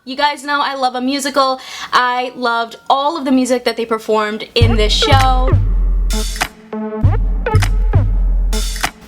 You guys know I love a musical. I loved all of the music that they performed in this show.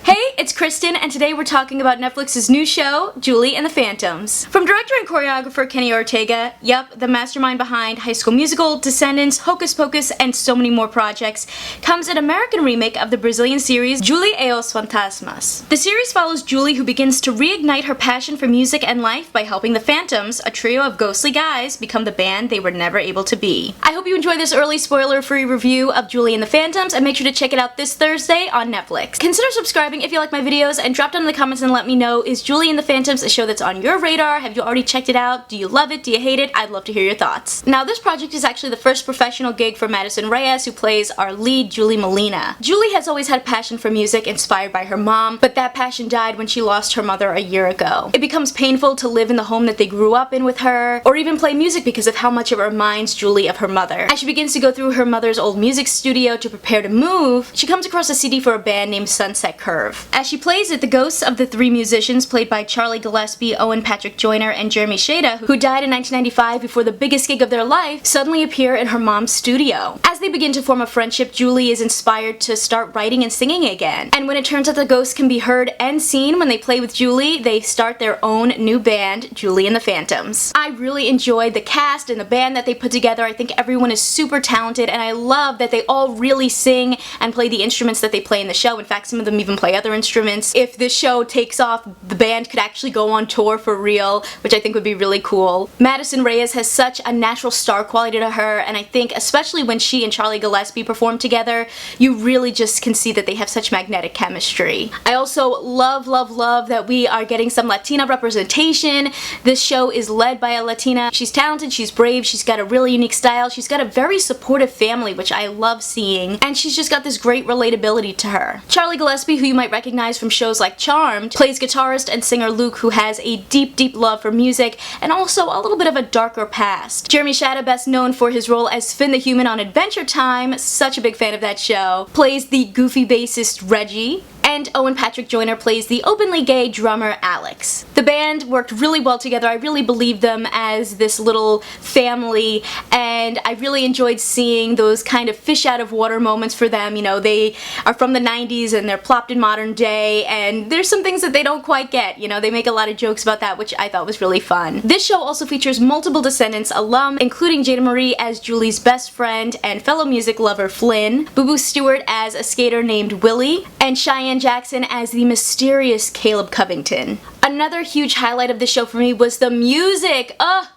Hey, it's Kristen, and today we're talking about Netflix's new show, Julie and the Phantoms. From director and choreographer Kenny Ortega, yep, the mastermind behind High School Musical, Descendants, Hocus Pocus, and so many more projects, comes an American remake of the Brazilian series Julie e os Fantasmas. The series follows Julie, who begins to reignite her passion for music and life by helping the Phantoms, a trio of ghostly guys, become the band they were never able to be. I hope you enjoy this early spoiler-free review of Julie and the Phantoms, and make sure to check it out this Thursday on Netflix. Consider subscribing if you like my videos, and drop down in the comments and let me know, is Julie and the Phantoms a show that's on your radar? Have you already checked it out? Do you love it? Do you hate it? I'd love to hear your thoughts. Now, this project is actually the first professional gig for Madison Reyes, who plays our lead, Julie Molina. Julie has always had a passion for music, inspired by her mom, but that passion died when she lost her mother a year ago. It becomes painful to live in the home that they grew up in with her, or even play music because of how much it reminds Julie of her mother. As she begins to go through her mother's old music studio to prepare to move, she comes across a CD for a band named Sunset Curve. As she plays it, the ghosts of the three musicians, played by Charlie Gillespie, Owen Patrick Joyner, and Jeremy Shada, who died in 1995 before the biggest gig of their life, suddenly appear in her mom's studio. As they begin to form a friendship, Julie is inspired to start writing and singing again. And when it turns out the ghosts can be heard and seen when they play with Julie, they start their own new band, Julie and the Phantoms. I really enjoyed the cast and the band that they put together. I think everyone is super talented, and I love that they all really sing and play the instruments that they play in the show. In fact, some of them even play other instruments. If this show takes off, the band could actually go on tour for real, which I think would be really cool. Madison Reyes has such a natural star quality to her, and I think especially when she and Charlie Gillespie perform together, you really just can see that they have such magnetic chemistry. I also love that we are getting some Latina representation. This show is led by a Latina. She's talented, she's brave, she's got a really unique style, she's got a very supportive family, which I love seeing, and she's just got this great relatability to her. Charlie Gillespie, who you might recognize from shows like Charmed, plays guitarist and singer Luke, who has a deep love for music and also a little bit of a darker past. Jeremy Shada, best known for his role as Finn the Human on Adventure Time, such a big fan of that show, plays the goofy bassist Reggie. And Owen Patrick Joyner plays the openly gay drummer Alex. The band worked really well together. I really believed them as this little family, and I really enjoyed seeing those kind of fish out of water moments for them. You know, they are from the 90s and they're plopped in modern day, and there's some things that they don't quite get. You know, they make a lot of jokes about that, which I thought was really fun. This show also features multiple Descendants alum, including Jada Marie as Julie's best friend and fellow music lover Flynn, Boo Boo Stewart as a skater named Willie, and Cheyenne Jackson as the mysterious Caleb Covington. Another huge highlight of the show for me was the music.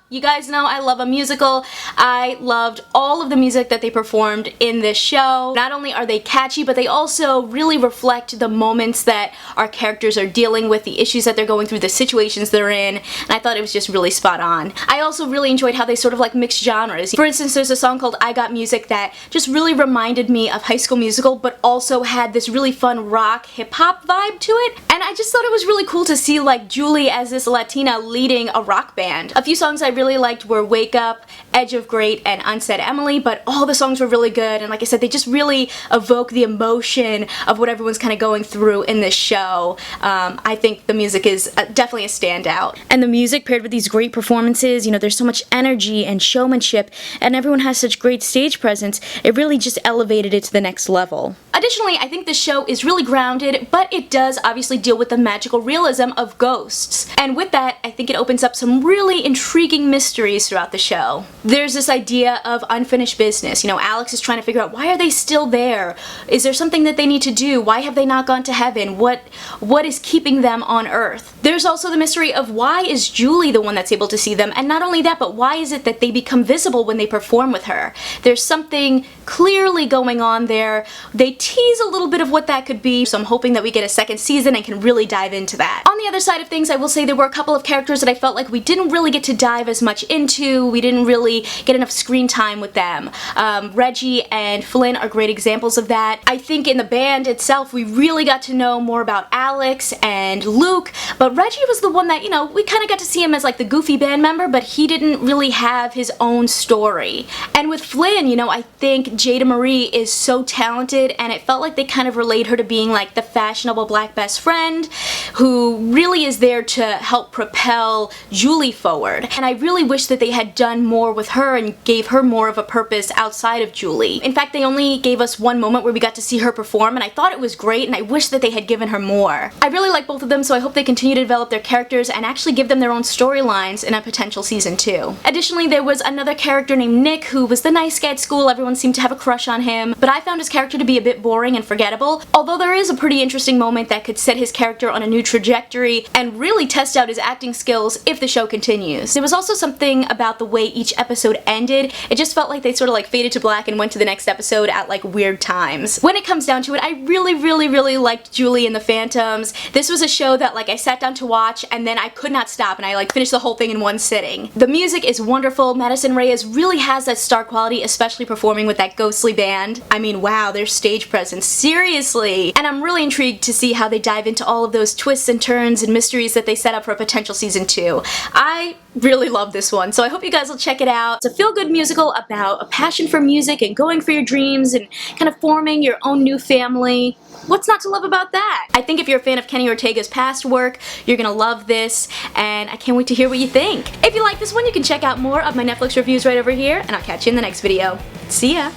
You guys know I love a musical. I loved all of the music that they performed in this show. Not only are they catchy, but they also really reflect the moments that our characters are dealing with, the issues that they're going through, the situations they're in, and I thought it was just really spot on. I also really enjoyed how they sort of like mixed genres. For instance, there's a song called I Got Music that just really reminded me of High School Musical, but also had this really fun rock hip-hop vibe to it, and I just thought it was really cool to see like Julie as this Latina leading a rock band. A few songs I really liked were Wake Up, Edge of Great, and Unsaid Emily, but all the songs were really good, and like I said, they just really evoke the emotion of what everyone's kind of going through in this show. I think the music is definitely a standout. And the music paired with these great performances, you know, there's so much energy and showmanship, and everyone has such great stage presence, it really just elevated it to the next level. Additionally, I think this show is really grounded, but it does obviously deal with the magical realism of ghosts. And with that, I think it opens up some really intriguing mysteries throughout the show. There's this idea of unfinished business. You know, Alex is trying to figure out, why are they still there? Is there something that they need to do? Why have they not gone to heaven? What is keeping them on Earth? There's also the mystery of, why is Julie the one that's able to see them? And not only that, but why is it that they become visible when they perform with her? There's something clearly going on there. They tease a little bit of what that could be, so I'm hoping that we get a second season and can really dive into that. On the other side of things, I will say there were a couple of characters that I felt like we didn't really get to dive as much into. We didn't really get enough screen time with them. Reggie and Flynn are great examples of that. I think in the band itself, we really got to know more about Alex and Luke, but Reggie was the one that, you know, we kind of got to see him as like the goofy band member, but he didn't really have his own story. And with Flynn, you know, I think Jada Marie is so talented, and it felt like they kind of relayed her to being like the fashionable black best friend who really is there to help propel Julie forward. And I really wish that they had done more with her and gave her more of a purpose outside of Julie. In fact, they only gave us one moment where we got to see her perform, and I thought it was great, and I wish that they had given her more. I really like both of them, so I hope they continue to develop their characters and actually give them their own storylines in a potential season 2. Additionally, there was another character named Nick who was the nice guy at school. Everyone seemed to have a crush on him, but I found his character to be a bit boring and forgettable, although there is a pretty interesting moment that could set his character on a new trajectory and really test out his acting skills if the show continues. There was also something about the way each episode ended. It just felt like they sort of like faded to black and went to the next episode at like weird times. When it comes down to it, I really liked Julie and the Phantoms. This was a show that like I sat down to watch and then I could not stop, and I like finished the whole thing in one sitting. The music is wonderful. Madison Reyes really has that star quality, especially performing with that ghostly band. I mean, wow, their stage presence, seriously. And I'm really intrigued to see how they dive into all of those twists and turns and mysteries that they set up for a potential season 2. I really love this one, so I hope you guys will check it out. It's a feel-good musical about a passion for music and going for your dreams and kind of forming your own new family. What's not to love about that? I think if you're a fan of Kenny Ortega's past work, you're gonna love this, and I can't wait to hear what you think. If you like this one, you can check out more of my Netflix reviews right over here, and I'll catch you in the next video. See ya!